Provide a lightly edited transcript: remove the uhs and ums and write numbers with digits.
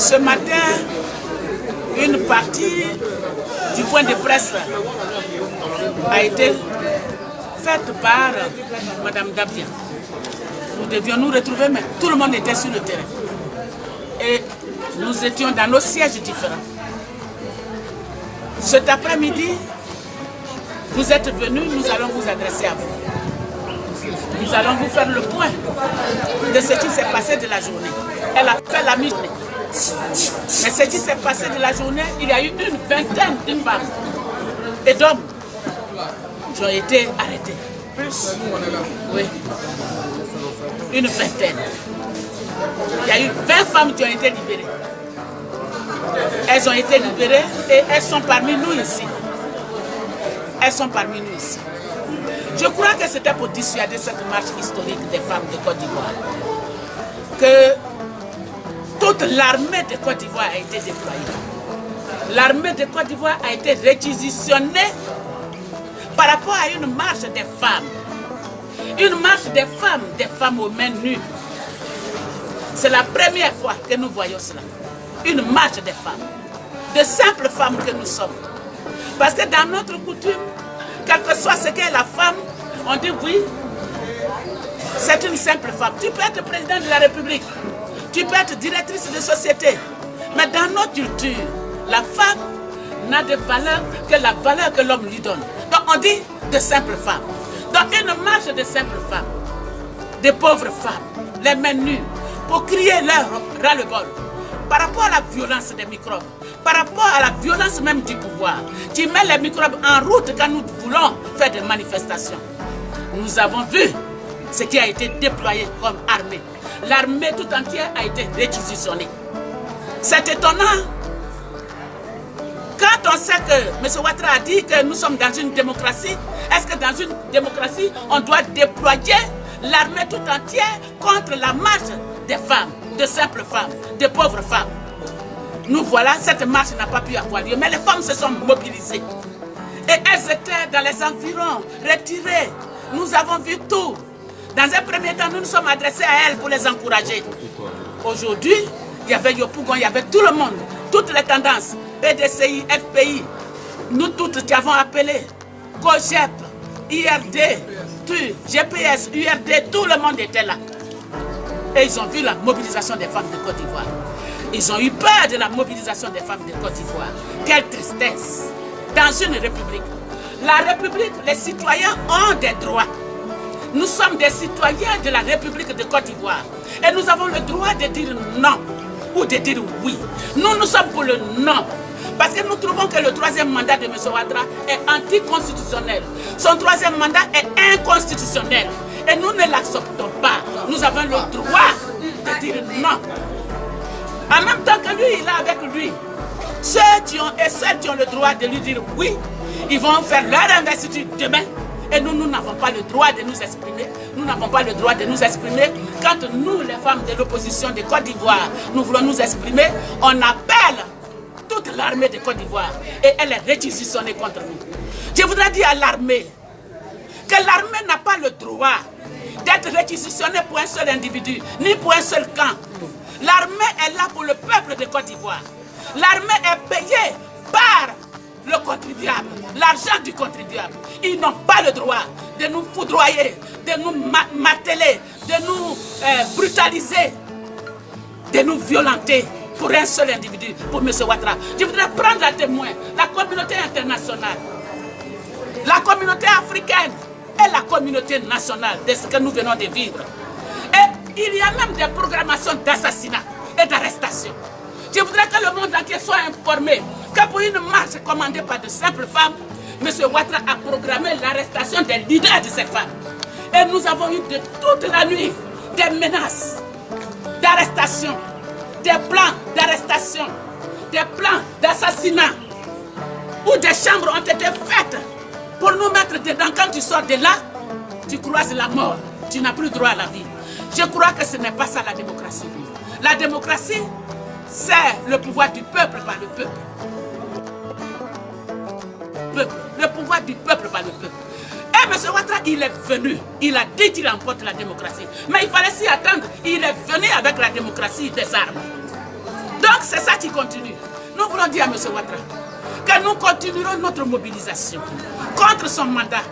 Ce matin, une partie du point de presse a été faite par Mme Dabia. Nous devions nous retrouver, mais tout le monde était sur le terrain. Et nous étions dans nos sièges différents. Cet après-midi, vous êtes venus, nous allons vous adresser à vous. Nous allons vous faire le point de ce qui s'est passé de la journée. Elle a fait la mi-journée. Mais ce qui s'est passé de la journée, il y a eu une vingtaine de femmes et d'hommes qui ont été arrêtés. Plus? Oui. Une vingtaine. Il y a eu 20 femmes qui ont été libérées. Elles ont été libérées et elles sont parmi nous ici. Elles sont parmi nous ici. Je crois que c'était pour dissuader cette marche historique des femmes de Côte d'Ivoire que toute l'armée de Côte d'Ivoire a été déployée. L'armée de Côte d'Ivoire a été réquisitionnée par rapport à une marche des femmes. Une marche des femmes aux mains nues. C'est la première fois que nous voyons cela. Une marche des femmes. De simples femmes que nous sommes. Parce que dans notre coutume, quel que soit ce qu'est la femme, on dit oui, c'est une simple femme. Tu peux être président de la République, tu peux être directrice de société. Mais dans notre culture, la femme n'a de valeur que la valeur que l'homme lui donne. Donc on dit de simples femmes. Donc une marche de simples femmes, de pauvres femmes, les mains nues, pour crier leur ras-le-bol par rapport à la violence des microbes, par rapport à la violence même du pouvoir, qui met les microbes en route quand nous voulons faire des manifestations. Nous avons vu ce qui a été déployé comme armée. L'armée tout entière a été réquisitionnée. C'est étonnant. Quand on sait que M. Ouattara a dit que nous sommes dans une démocratie, est-ce que dans une démocratie, on doit déployer l'armée tout entière contre la marche des femmes, de simples femmes, de pauvres femmes? Nous voilà, cette marche n'a pas pu avoir lieu, mais les femmes se sont mobilisées. Et elles étaient dans les environs, retirées. Nous avons vu tout. Dans un premier temps, nous nous sommes adressés à elles pour les encourager. Aujourd'hui, il y avait Yopougon, il y avait tout le monde, toutes les tendances, PDCI, FPI, nous toutes qui avons appelé, COGEP, IRD, TU, GPS, URD, tout le monde était là. Et ils ont vu la mobilisation des femmes de Côte d'Ivoire. Ils ont eu peur de la mobilisation des femmes de Côte d'Ivoire. Quelle tristesse! Dans une république. La république, les citoyens ont des droits. Nous sommes des citoyens de la République de Côte d'Ivoire. Et nous avons le droit de dire non ou de dire oui. Nous sommes pour le non. Parce que nous trouvons que le troisième mandat de M. Ouattara est anticonstitutionnel. Son troisième mandat est inconstitutionnel. Et nous ne l'acceptons pas. Nous avons le droit de dire non. En même temps que lui, il est avec lui. Ceux qui ont et celles qui ont le droit de lui dire oui, ils vont faire leur investiture demain. Et nous n'avons pas le droit de nous exprimer. Nous n'avons pas le droit de nous exprimer. Quand nous, les femmes de l'opposition de Côte d'Ivoire, nous voulons nous exprimer, on appelle toute l'armée de Côte d'Ivoire et elle est réquisitionnée contre nous. Je voudrais dire à l'armée que l'armée n'a pas le droit d'être réquisitionnée pour un seul individu, ni pour un seul camp. L'armée est là pour le peuple de Côte d'Ivoire. L'armée est payée par le contribuable, l'argent du contribuable. Ils n'ont pas le droit de nous foudroyer, de nous marteler, de nous brutaliser, de nous violenter pour un seul individu, pour M. Ouattara. Je voudrais prendre à témoin la communauté internationale, la communauté africaine et la communauté nationale de ce que nous venons de vivre. Et il y a même des programmations d'assassinat et d'arrestation. Je voudrais que le monde entier soit informé que pour une marche commandée par de simples femmes, M. Ouattara a programmé l'arrestation des leaders de cette femme. Et nous avons eu de toute la nuit des menaces d'arrestation, des plans d'arrestation, des plans d'assassinat, où des chambres ont été faites pour nous mettre dedans. Quand tu sors de là, tu croises la mort, tu n'as plus droit à la vie. Je crois que ce n'est pas ça la démocratie. La démocratie, c'est le pouvoir du peuple par le peuple. Le pouvoir du peuple par le peuple. Et M. Ouattara, il est venu, il a dit qu'il emporte la démocratie. Mais il fallait s'y attendre, il est venu avec la démocratie des armes. Donc c'est ça qui continue. Nous voulons dire à M. Ouattara que nous continuerons notre mobilisation contre son mandat.